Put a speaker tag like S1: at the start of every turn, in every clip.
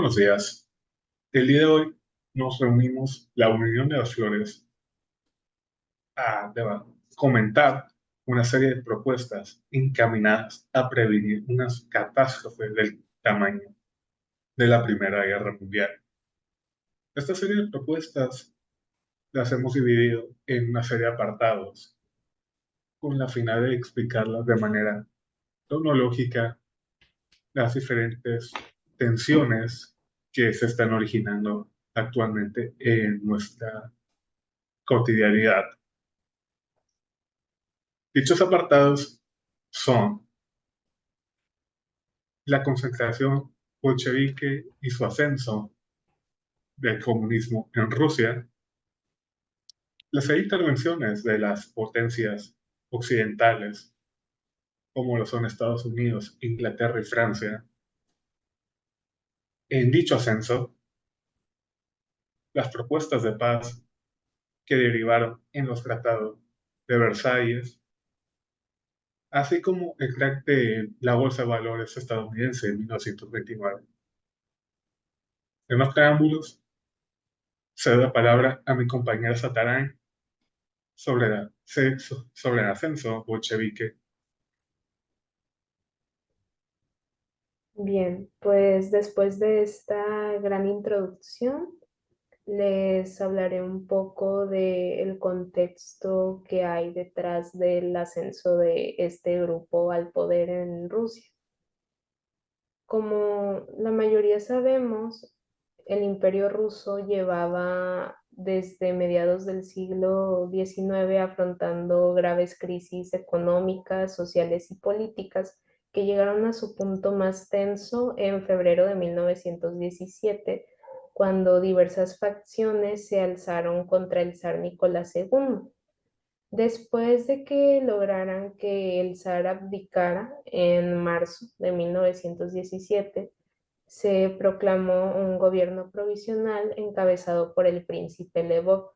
S1: Buenos días. El día de hoy nos reunimos la Unión de las Flores comentar una serie de propuestas encaminadas a prevenir unas catástrofes del tamaño de la Primera Guerra Mundial. Esta serie de propuestas las hemos dividido en una serie de apartados con la finalidad de explicarlas de manera cronológica las diferentes tensiones que se están originando actualmente en nuestra cotidianidad. Dichos apartados son la concentración bolchevique y su ascenso del comunismo en Rusia, las seis intervenciones de las potencias occidentales, como lo son Estados Unidos, Inglaterra y Francia, en dicho ascenso, las propuestas de paz que derivaron en los tratados de Versalles, así como el crack de la Bolsa de Valores estadounidense en 1929. En los preámbulos, cedo la palabra a mi compañera Satarán sobre el ascenso bolchevique.
S2: Bien, pues después de esta gran introducción, les hablaré un poco del contexto que hay detrás del ascenso de este grupo al poder en Rusia. Como la mayoría sabemos, el Imperio Ruso llevaba desde mediados del siglo XIX afrontando graves crisis económicas, sociales y políticas que llegaron a su punto más tenso en febrero de 1917, cuando diversas facciones se alzaron contra el zar Nicolás II. Después de que lograran que el zar abdicara en marzo de 1917, se proclamó un gobierno provisional encabezado por el príncipe Lvov.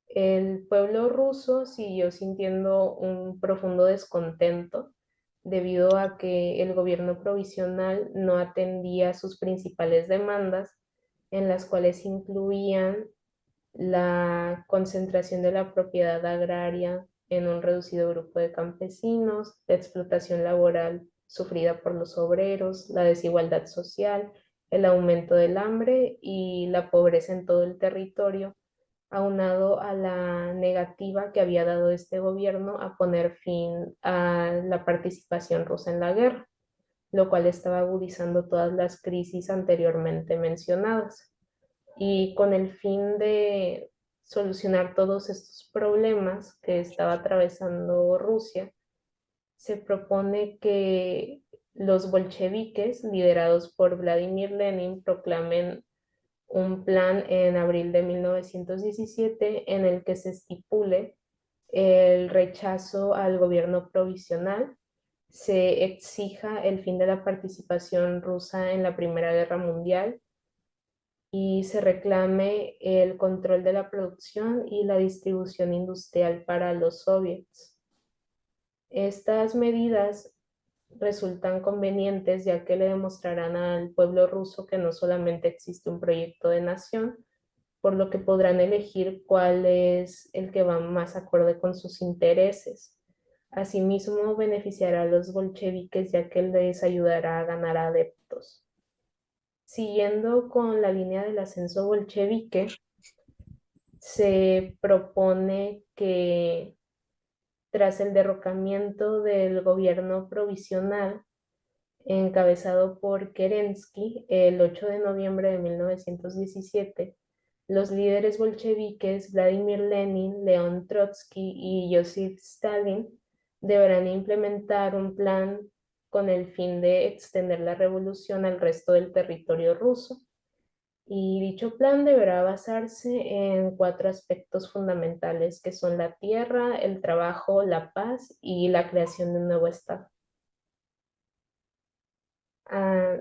S2: El pueblo ruso siguió sintiendo un profundo descontento debido a que el gobierno provisional no atendía sus principales demandas, en las cuales incluían la concentración de la propiedad agraria en un reducido grupo de campesinos, la explotación laboral sufrida por los obreros, la desigualdad social, el aumento del hambre y la pobreza en todo el territorio, aunado a la negativa que había dado este gobierno a poner fin a la participación rusa en la guerra, lo cual estaba agudizando todas las crisis anteriormente mencionadas. Y con el fin de solucionar todos estos problemas que estaba atravesando Rusia, se propone que los bolcheviques, liderados por Vladimir Lenin, proclamen un plan en abril de 1917 en el que se estipule el rechazo al gobierno provisional, se exija el fin de la participación rusa en la Primera Guerra Mundial y se reclame el control de la producción y la distribución industrial para los soviets. Estas medidas resultan convenientes ya que le demostrarán al pueblo ruso que no solamente existe un proyecto de nación, por lo que podrán elegir cuál es el que va más acorde con sus intereses. Asimismo, beneficiará a los bolcheviques ya que les ayudará a ganar adeptos. Siguiendo con la línea del ascenso bolchevique, se propone que tras el derrocamiento del gobierno provisional encabezado por Kerensky el 8 de noviembre de 1917, los líderes bolcheviques Vladimir Lenin, León Trotsky y Joseph Stalin deberán implementar un plan con el fin de extender la revolución al resto del territorio ruso. Y dicho plan deberá basarse en cuatro aspectos fundamentales que son la tierra, el trabajo, la paz y la creación de un nuevo Estado. A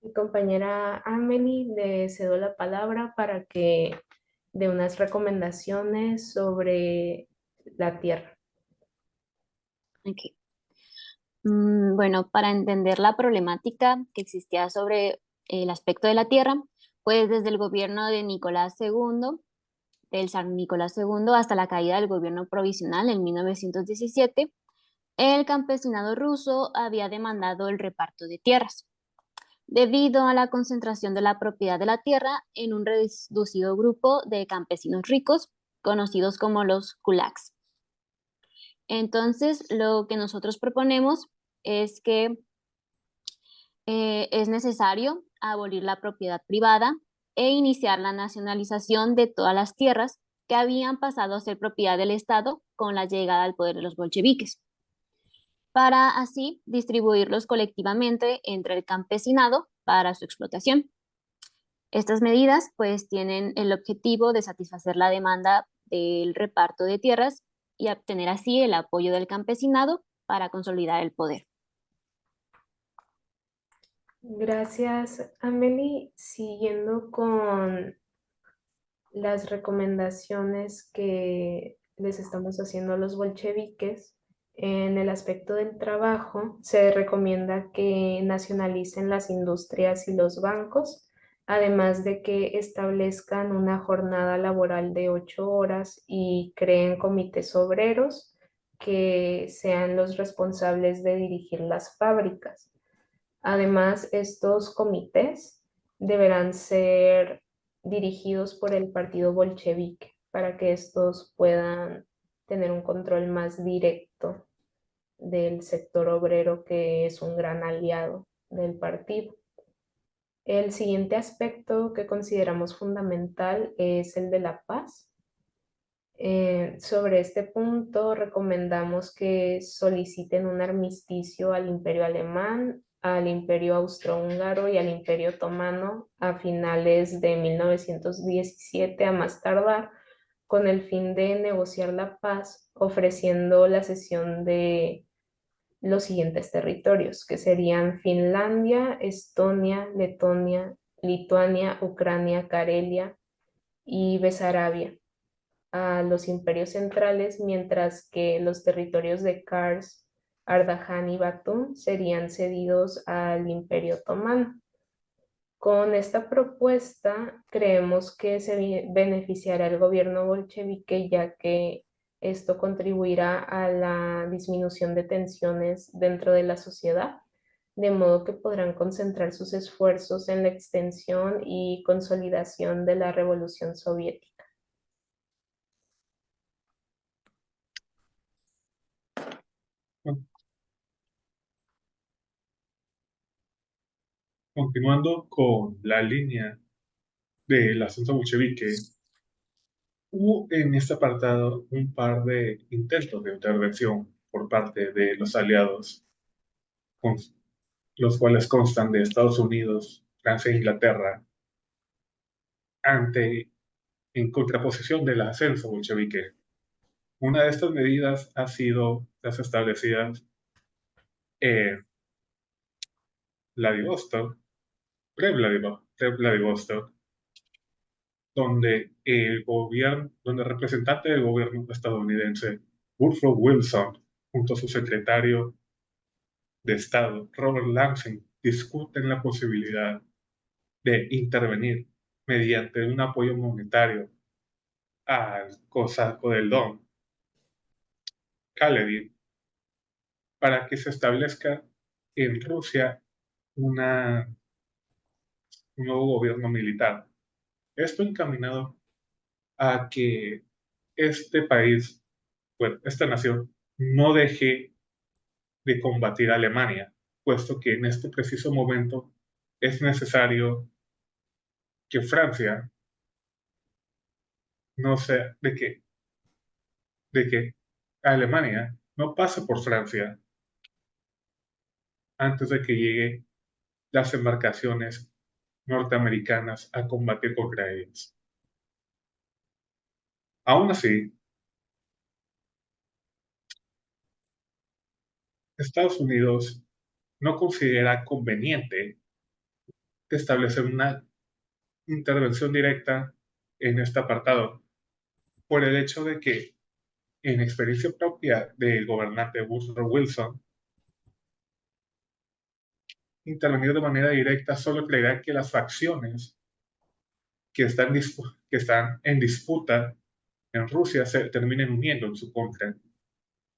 S2: mi compañera Amelie le cedo la palabra para que dé unas recomendaciones sobre la tierra.
S3: Ok. Bueno, para entender la problemática que existía sobre el aspecto de la tierra, pues desde el gobierno de Nicolás II, del zar Nicolás II, hasta la caída del gobierno provisional en 1917, el campesinado ruso había demandado el reparto de tierras, debido a la concentración de la propiedad de la tierra en un reducido grupo de campesinos ricos, conocidos como los kulaks. Entonces, lo que nosotros proponemos es que es necesario abolir la propiedad privada e iniciar la nacionalización de todas las tierras que habían pasado a ser propiedad del Estado con la llegada al poder de los bolcheviques, para así distribuirlos colectivamente entre el campesinado para su explotación. Estas medidas pues tienen el objetivo de satisfacer la demanda del reparto de tierras y obtener así el apoyo del campesinado para consolidar el poder.
S2: Gracias, Amelie. Siguiendo con las recomendaciones que les estamos haciendo a los bolcheviques, en el aspecto del trabajo, se recomienda que nacionalicen las industrias y los bancos, además de que establezcan una jornada laboral de 8 horas y creen comités obreros que sean los responsables de dirigir las fábricas. Además, estos comités deberán ser dirigidos por el partido bolchevique para que estos puedan tener un control más directo del sector obrero, que es un gran aliado del partido. El siguiente aspecto que consideramos fundamental es el de la paz. Sobre este punto, recomendamos que soliciten un armisticio al Imperio Alemán, al Imperio Austrohúngaro y al Imperio Otomano a finales de 1917 a más tardar, con el fin de negociar la paz, ofreciendo la cesión de los siguientes territorios, que serían Finlandia, Estonia, Letonia, Lituania, Ucrania, Karelia y Besarabia a los imperios centrales, mientras que los territorios de Kars, Ardahan y Batum serían cedidos al Imperio Otomano. Con esta propuesta creemos que se beneficiará el gobierno bolchevique, ya que esto contribuirá a la disminución de tensiones dentro de la sociedad, de modo que podrán concentrar sus esfuerzos en la extensión y consolidación de la revolución soviética.
S1: Continuando con la línea del ascenso bolchevique, hubo en este apartado un par de intentos de intervención por parte de los aliados, con los cuales constan de Estados Unidos, Francia e Inglaterra, ante, en contraposición del ascenso bolchevique. Una de estas medidas ha sido las establecidas en Vladivostok, pre-Vladivostok, donde el representante del gobierno estadounidense, Woodrow Wilson, junto a su secretario de Estado, Robert Lansing, discuten la posibilidad de intervenir mediante un apoyo monetario al cosaco del Don, Kaledin, para que se establezca en Rusia una, un nuevo gobierno militar. Esto encaminado a que este país, bueno, esta nación, no deje de combatir a Alemania, puesto que en este preciso momento es necesario que Francia no sea, de que Alemania no pase por Francia antes de que lleguen las embarcaciones norteamericanas a combatir contra ellos. Aún así, Estados Unidos no considera conveniente establecer una intervención directa en este apartado, por el hecho de que, en experiencia propia del gobernante Woodrow Wilson, intervenir de manera directa, solo creerá que las facciones que están en disputa en Rusia se terminen uniendo en su contra,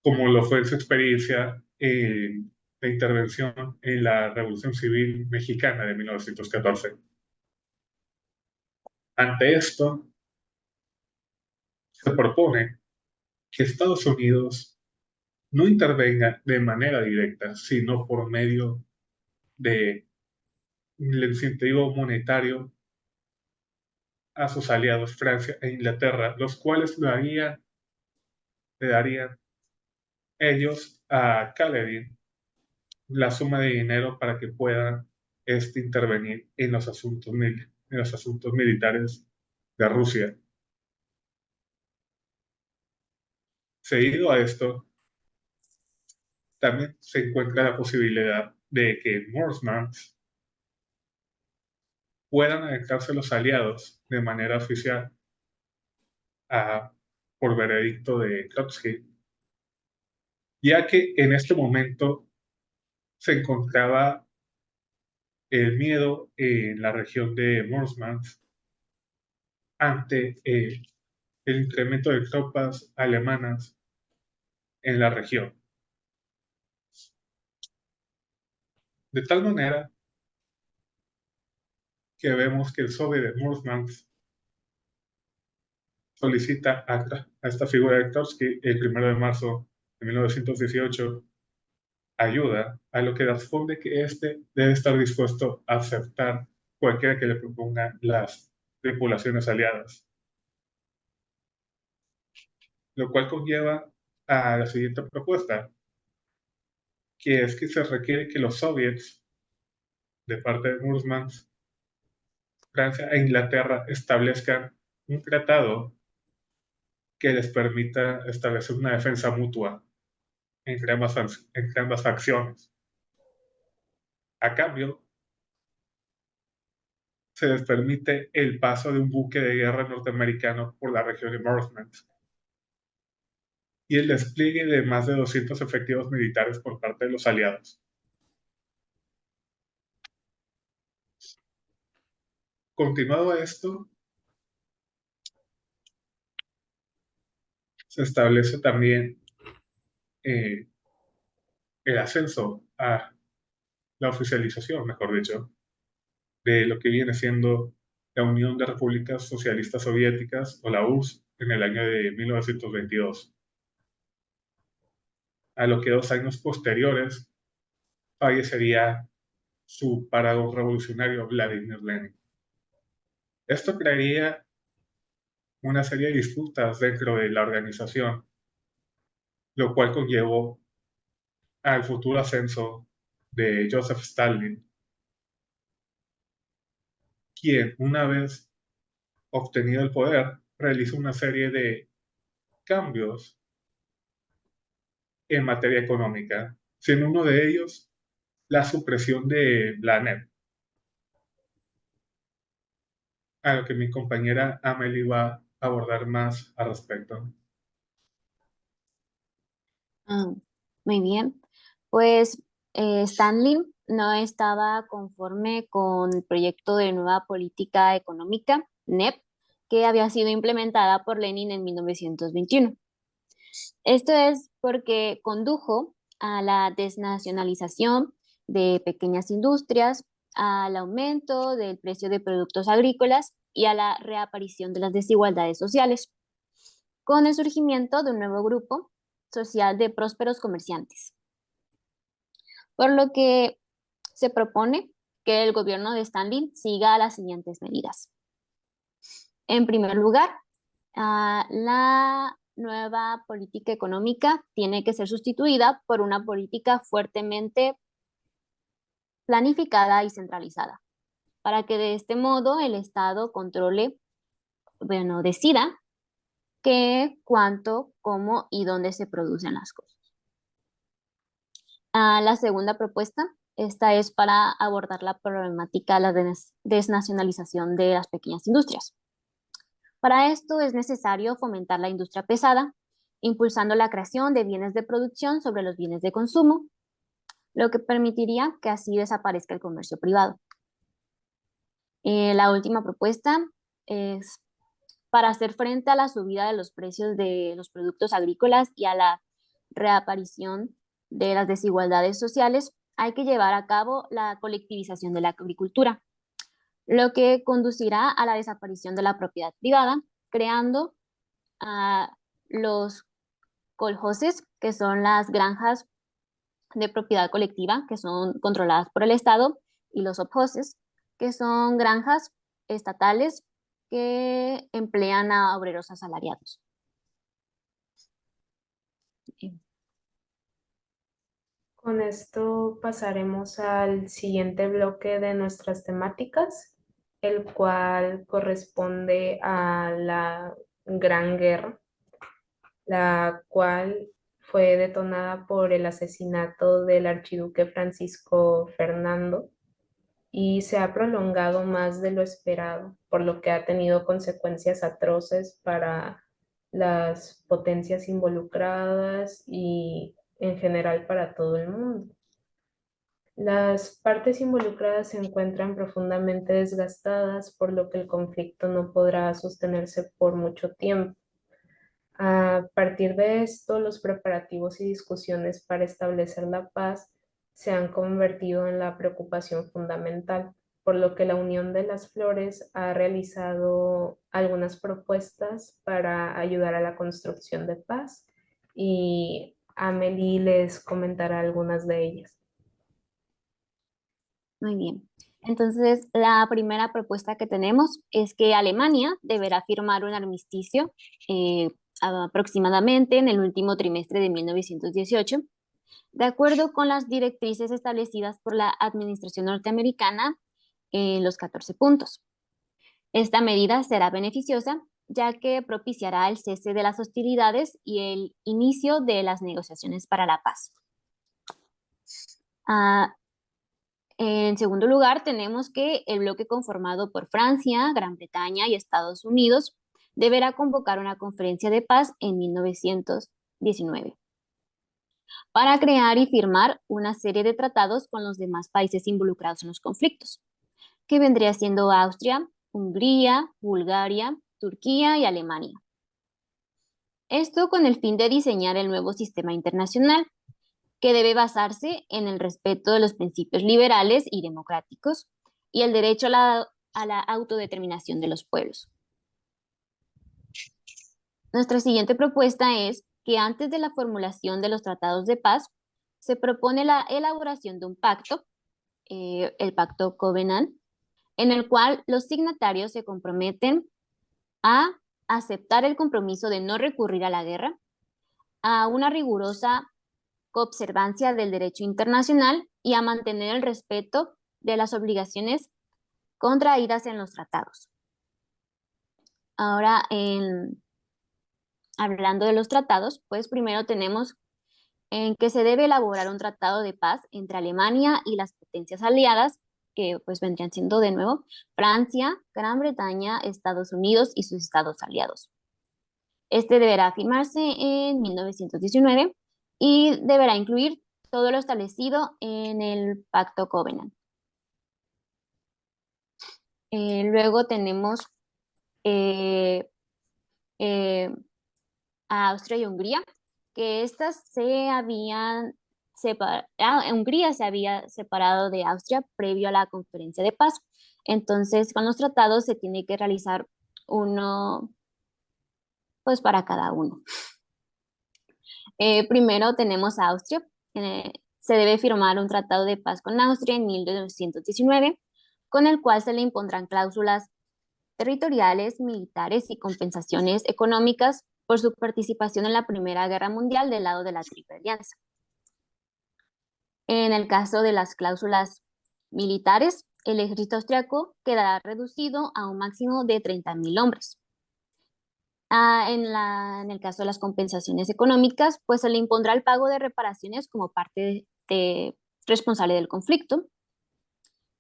S1: como lo fue su experiencia de intervención en la Revolución Civil Mexicana de 1914. Ante esto, se propone que Estados Unidos no intervenga de manera directa, sino por medio del incentivo monetario a sus aliados Francia e Inglaterra, los cuales le darían ellos a Kaledin la suma de dinero para que pueda intervenir en los asuntos militares de Rusia. Seguido a esto, también se encuentra la posibilidad de que en Murmansk puedan anexarse los aliados de manera oficial por veredicto de Trotsky, ya que en este momento se encontraba el miedo en la región de Murmansk ante el incremento de tropas alemanas en la región. De tal manera que vemos que el Soviet de Murmansk solicita a esta figura de Trotsky el 1 de marzo de 1918 ayuda, a lo que responde que éste debe estar dispuesto a aceptar cualquiera que le propongan las tripulaciones aliadas, lo cual conlleva a la siguiente propuesta, que es que se requiere que los soviets, de parte de Murmansk, Francia e Inglaterra establezcan un tratado que les permita establecer una defensa mutua entre ambas facciones. A cambio, se les permite el paso de un buque de guerra norteamericano por la región de Murmansk y el despliegue de más de 200 efectivos militares por parte de los aliados. Continuado esto, se establece también el ascenso a la oficialización, mejor dicho, de lo que viene siendo la Unión de Repúblicas Socialistas Soviéticas, o la URSS, en el año de 1922. A lo que 2 años posteriores fallecería su paragon revolucionario Vladimir Lenin. Esto crearía una serie de disputas dentro de la organización, lo cual conllevó al futuro ascenso de Joseph Stalin, quien, una vez obtenido el poder, realizó una serie de cambios en materia económica, siendo uno de ellos la supresión de la ANEP, a lo que mi compañera Amelie va a abordar más al respecto.
S3: Muy bien. Pues Stanley no estaba conforme con el proyecto de nueva política económica, NEP, que había sido implementada por Lenin en 1921. Esto es porque condujo a la desnacionalización de pequeñas industrias, al aumento del precio de productos agrícolas y a la reaparición de las desigualdades sociales, con el surgimiento de un nuevo grupo social de prósperos comerciantes. Por lo que se propone que el gobierno de Stalin siga las siguientes medidas. En primer lugar, la nueva política económica tiene que ser sustituida por una política fuertemente planificada y centralizada, para que de este modo el Estado decida qué, cuánto, cómo y dónde se producen las cosas. La segunda propuesta, esta es para abordar la problemática de la desnacionalización de las pequeñas industrias. Para esto es necesario fomentar la industria pesada, impulsando la creación de bienes de producción sobre los bienes de consumo, lo que permitiría que así desaparezca el comercio privado. La última propuesta es para hacer frente a la subida de los precios de los productos agrícolas y a la reaparición de las desigualdades sociales, hay que llevar a cabo la colectivización de la agricultura, lo que conducirá a la desaparición de la propiedad privada, creando los coljoses, que son las granjas de propiedad colectiva, que son controladas por el Estado, y los obhoses, que son granjas estatales que emplean a obreros asalariados.
S2: Con esto pasaremos al siguiente bloque de nuestras temáticas, el cual corresponde a la Gran Guerra, la cual fue detonada por el asesinato del archiduque Francisco Fernando y se ha prolongado más de lo esperado, por lo que ha tenido consecuencias atroces para las potencias involucradas y en general para todo el mundo. Las partes involucradas se encuentran profundamente desgastadas, por lo que el conflicto no podrá sostenerse por mucho tiempo. A partir de esto, los preparativos y discusiones para establecer la paz se han convertido en la preocupación fundamental, por lo que la Unión de las Flores ha realizado algunas propuestas para ayudar a la construcción de paz y Amelie les comentará algunas de ellas.
S3: Muy bien. Entonces, la primera propuesta que tenemos es que Alemania deberá firmar un armisticio aproximadamente en el último trimestre de 1918, de acuerdo con las directrices establecidas por la administración norteamericana en los 14 puntos. Esta medida será beneficiosa, ya que propiciará el cese de las hostilidades y el inicio de las negociaciones para la paz. En segundo lugar, tenemos que el bloque conformado por Francia, Gran Bretaña y Estados Unidos deberá convocar una conferencia de paz en 1919 para crear y firmar una serie de tratados con los demás países involucrados en los conflictos, que vendría siendo Austria, Hungría, Bulgaria, Turquía y Alemania. Esto con el fin de diseñar el nuevo sistema internacional, que debe basarse en el respeto de los principios liberales y democráticos y el derecho a la autodeterminación de los pueblos. Nuestra siguiente propuesta es que antes de la formulación de los tratados de paz, se propone la elaboración de un pacto, el Pacto Covenant, en el cual los signatarios se comprometen a aceptar el compromiso de no recurrir a la guerra, a una rigurosa observancia del derecho internacional y a mantener el respeto de las obligaciones contraídas en los tratados. Ahora, hablando de los tratados, pues primero tenemos en que se debe elaborar un tratado de paz entre Alemania y las potencias aliadas, que pues vendrían siendo de nuevo Francia, Gran Bretaña, Estados Unidos y sus estados aliados. Este deberá firmarse en 1919 y deberá incluir todo lo establecido en el Pacto Covenant. Luego tenemos a Austria y Hungría, que estas se habían separado, Hungría se había separado de Austria previo a la conferencia de paz. Entonces, con los tratados se tiene que realizar uno, pues para cada uno. Primero tenemos a Austria. Se debe firmar un tratado de paz con Austria en 1919, con el cual se le impondrán cláusulas territoriales, militares y compensaciones económicas por su participación en la Primera Guerra Mundial del lado de la Triple Alianza. En el caso de las cláusulas militares, el ejército austriaco quedará reducido a un máximo de 30.000 hombres. En el caso de las compensaciones económicas, pues se le impondrá el pago de reparaciones como parte responsable del conflicto.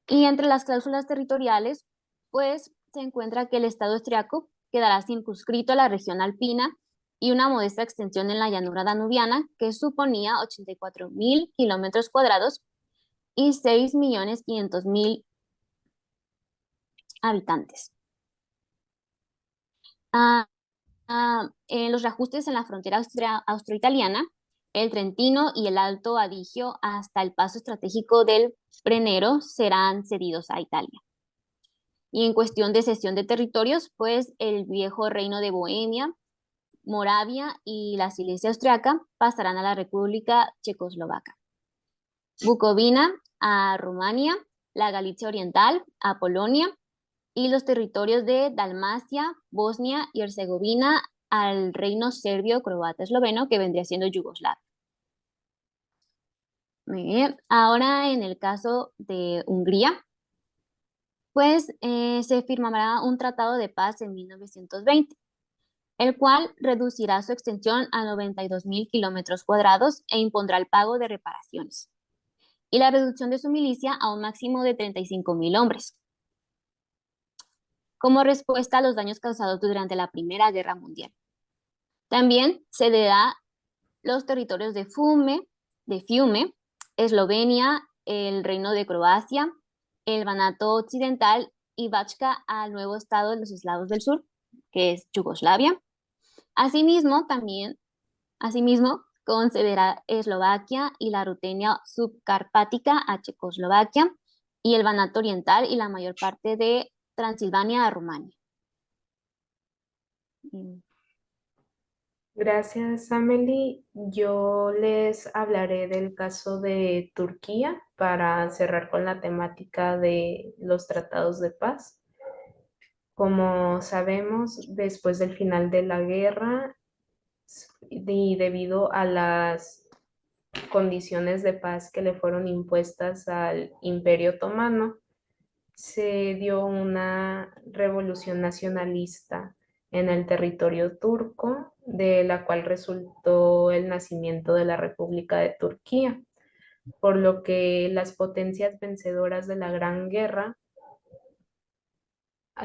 S3: Y entre las cláusulas territoriales, pues se encuentra que el Estado austriaco quedará circunscrito a la región alpina y una modesta extensión en la llanura danubiana que suponía 84.000 kilómetros cuadrados y 6.500.000 habitantes. En los reajustes en la frontera austroitaliana, el Trentino y el Alto Adigio hasta el paso estratégico del Brennero serán cedidos a Italia. Y en cuestión de cesión de territorios, pues el viejo reino de Bohemia, Moravia y la Silesia austriaca pasarán a la República Checoslovaca. Bucovina a Rumania, la Galicia Oriental a Polonia y los territorios de Dalmacia, Bosnia y Herzegovina al reino serbio, croata, esloveno, que vendría siendo Yugoslavia. Muy bien. Ahora en el caso de Hungría, pues se firmará un tratado de paz en 1920, el cual reducirá su extensión a 92.000 kilómetros cuadrados e impondrá el pago de reparaciones y la reducción de su milicia a un máximo de 35.000 hombres, como respuesta a los daños causados durante la Primera Guerra Mundial. También cederá los territorios de Fiume, Eslovenia, el Reino de Croacia, el Banato Occidental y Bačka al nuevo Estado de los Eslavos del Sur, que es Yugoslavia. Asimismo, concederá Eslovaquia y la Rutenia subcarpática a Checoslovaquia y el Banato Oriental y la mayor parte de Transilvania a Rumania.
S2: Gracias, Amelie. Yo les hablaré del caso de Turquía para cerrar con la temática de los tratados de paz. Como sabemos, después del final de la guerra y debido a las condiciones de paz que le fueron impuestas al Imperio Otomano, se dio una revolución nacionalista en el territorio turco, de la cual resultó el nacimiento de la República de Turquía, por lo que las potencias vencedoras de la Gran Guerra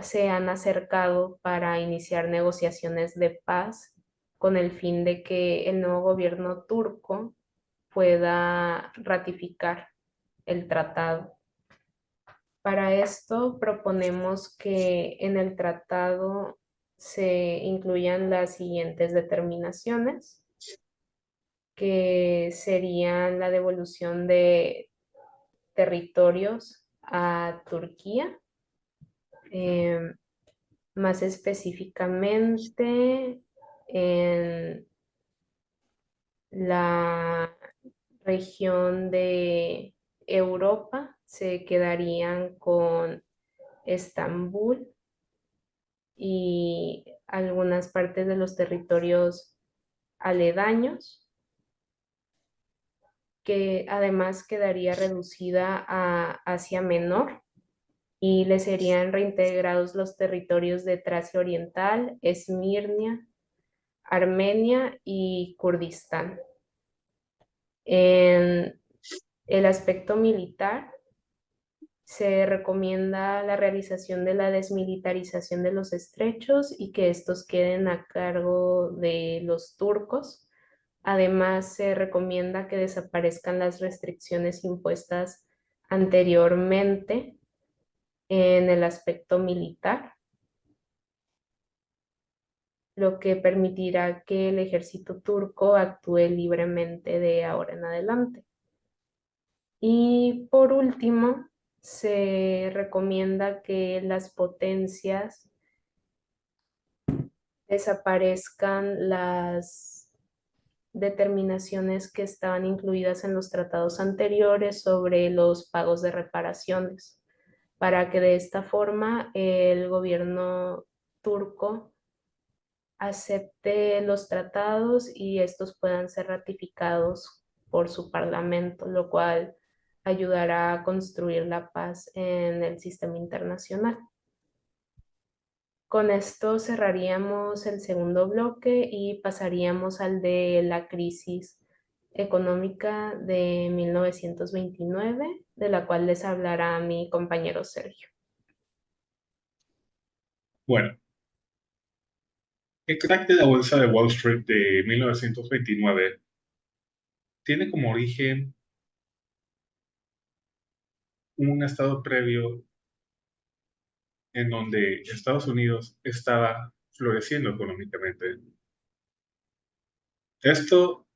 S2: se han acercado para iniciar negociaciones de paz con el fin de que el nuevo gobierno turco pueda ratificar el tratado. Para esto proponemos que en el tratado se incluyan las siguientes determinaciones, que serían la devolución de territorios a Turquía, más específicamente en la región de Europa se quedarían con Estambul y algunas partes de los territorios aledaños, que además quedaría reducida a Asia Menor y le serían reintegrados los territorios de Tracia Oriental, Esmirnia, Armenia y Kurdistán. En el aspecto militar, se recomienda la realización de la desmilitarización de los estrechos y que estos queden a cargo de los turcos. Además, se recomienda que desaparezcan las restricciones impuestas anteriormente en el aspecto militar, lo que permitirá que el ejército turco actúe libremente de ahora en adelante. Y por último, se recomienda que las potencias desaparezcan las determinaciones que estaban incluidas en los tratados anteriores sobre los pagos de reparaciones, para que de esta forma el gobierno turco acepte los tratados y estos puedan ser ratificados por su parlamento, lo cual ayudará a construir la paz en el sistema internacional. Con esto cerraríamos el segundo bloque y pasaríamos al de la crisis económica de 1929, de la cual les hablará mi compañero Sergio.
S1: Bueno, el crack de la bolsa de Wall Street de 1929 tiene como origen un estado previo en donde Estados Unidos estaba floreciendo económicamente. Esto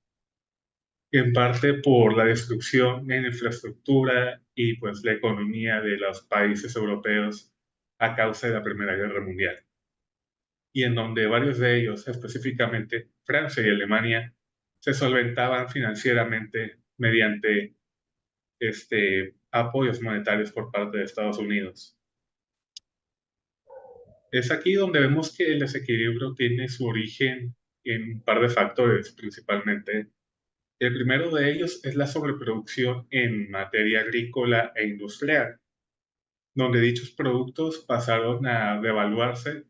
S1: en parte por la destrucción en infraestructura y pues la economía de los países europeos a causa de la Primera Guerra Mundial, y en donde varios de ellos, específicamente Francia y Alemania, se solventaban financieramente mediante apoyos monetarios por parte de Estados Unidos. Es aquí donde vemos que el desequilibrio tiene su origen en un par de factores principalmente. El primero de ellos es la sobreproducción en materia agrícola e industrial, donde dichos productos pasaron a devaluarse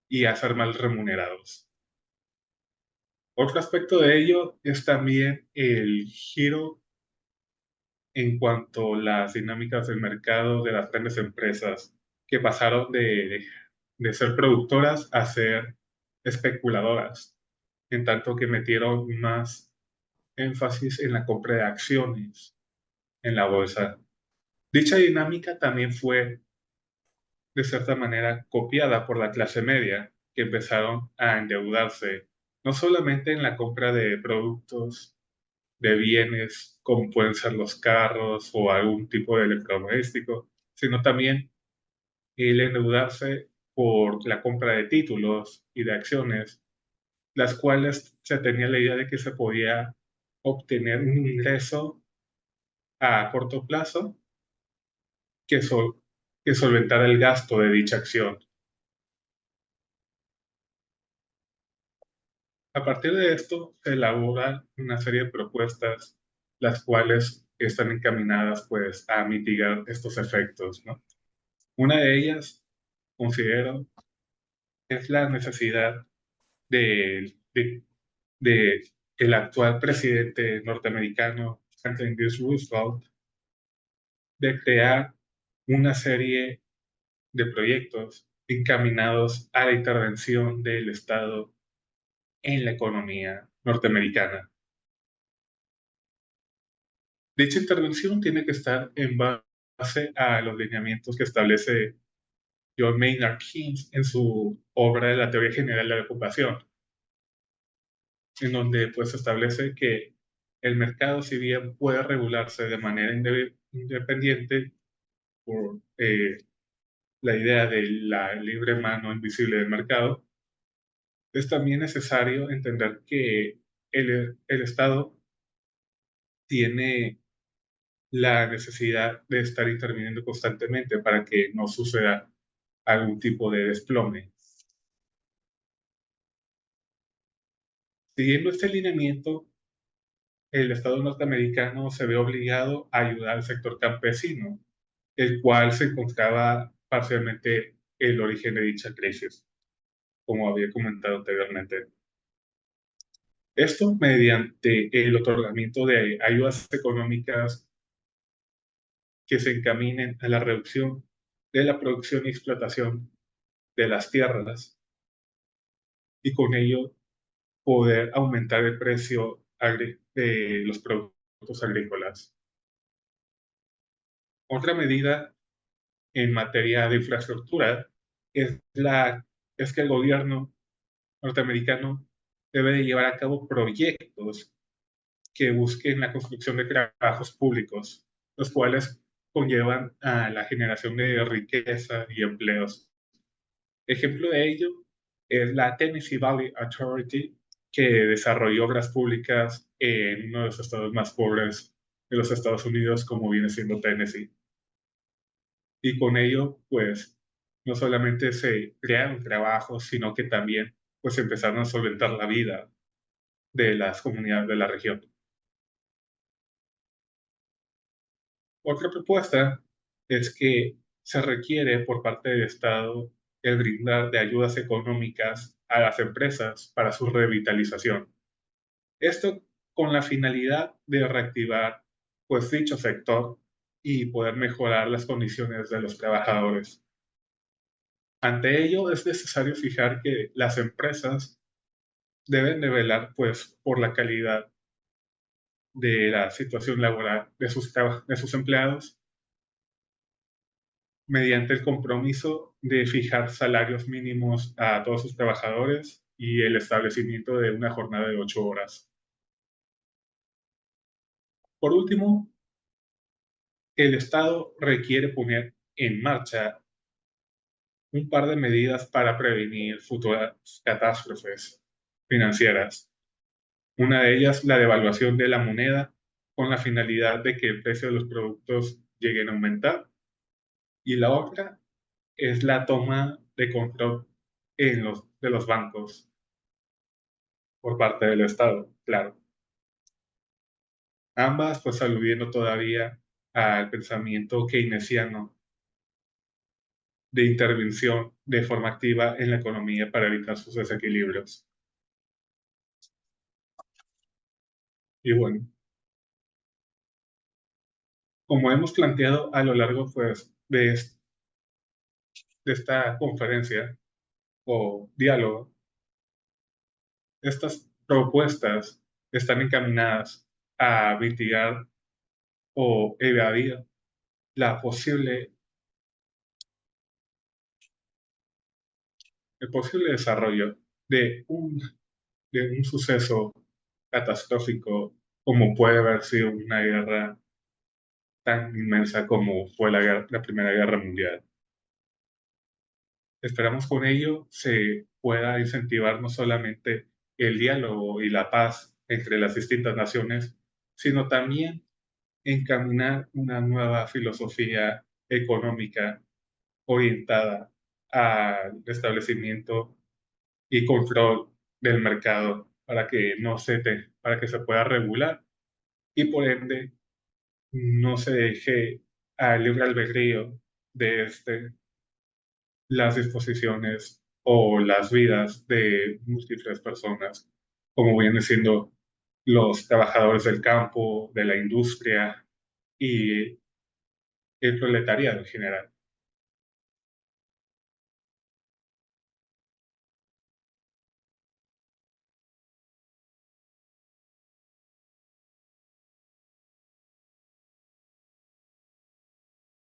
S1: y a ser mal remunerados. Otro aspecto de ello es también el giro en cuanto a las dinámicas del mercado de las grandes empresas, que pasaron de ser productoras a ser especuladoras, en tanto que metieron más énfasis en la compra de acciones en la bolsa. Dicha dinámica también fue, de cierta manera, copiada por la clase media, que empezaron a endeudarse, no solamente en la compra de productos, de bienes, como pueden ser los carros o algún tipo de electrodoméstico, sino también el endeudarse por la compra de títulos y de acciones, las cuales se tenía la idea de que se podía obtener un ingreso a corto plazo que, que solventara el gasto de dicha acción. A partir de esto, se elabora una serie de propuestas, las cuales están encaminadas pues, a mitigar estos efectos, ¿no? Una de ellas, considero, es la necesidad de el actual presidente norteamericano, Franklin D. Roosevelt, de crear una serie de proyectos encaminados a la intervención del Estado en la economía norteamericana. Dicha intervención tiene que estar en base a los lineamientos que establece John Maynard Keynes en su obra de la Teoría General de la Ocupación, en donde pues establece que el mercado, si bien puede regularse de manera independiente por la idea de la libre mano invisible del mercado, es también necesario entender que el Estado tiene la necesidad de estar interviniendo constantemente para que no suceda algún tipo de desplome. Siguiendo este lineamiento, el Estado norteamericano se ve obligado a ayudar al sector campesino, el cual se encontraba parcialmente el origen de dicha crisis, como había comentado anteriormente. Esto mediante el otorgamiento de ayudas económicas que se encaminen a la reducción de la producción y explotación de las tierras, y con ello poder aumentar el precio de los productos agrícolas. Otra medida en materia de infraestructura es que el gobierno norteamericano debe de llevar a cabo proyectos que busquen la construcción de trabajos públicos, los cuales conllevan a la generación de riqueza y empleos. Ejemplo de ello es la Tennessee Valley Authority, que desarrolló obras públicas en uno de los estados más pobres de los Estados Unidos, como viene siendo Tennessee. Y con ello, pues, no solamente se crearon trabajos, sino que también, pues, empezaron a solventar la vida de las comunidades de la región. Otra propuesta es que se requiere por parte del Estado el brindar de ayudas económicas a las empresas para su revitalización. Esto con la finalidad de reactivar pues dicho sector y poder mejorar las condiciones de los trabajadores. Ante ello es necesario fijar que las empresas deben de velar pues por la calidad de la situación laboral de sus empleados mediante el compromiso de fijar salarios mínimos a todos sus trabajadores y el establecimiento de una jornada de 8 horas. Por último, el Estado requiere poner en marcha un par de medidas para prevenir futuras catástrofes financieras. Una de ellas, la devaluación de la moneda con la finalidad de que el precio de los productos lleguen a aumentar. Y la otra es la toma de control de los bancos por parte del Estado, claro. Ambas pues aludiendo todavía al pensamiento keynesiano de intervención de forma activa en la economía para evitar sus desequilibrios. Y bueno, como hemos planteado a lo largo pues, de esta conferencia o diálogo, estas propuestas están encaminadas a mitigar o evadir la el posible desarrollo de un suceso catastrófico como puede haber sido una guerra tan inmensa como fue la Primera Guerra Mundial. Esperamos con ello se pueda incentivar no solamente el diálogo y la paz entre las distintas naciones, sino también encaminar una nueva filosofía económica orientada al establecimiento y control del mercado para que se pueda regular y por ende no se deje al libre albedrío de las disposiciones o las vidas de múltiples personas, como vienen siendo los trabajadores del campo, de la industria y el proletariado en general.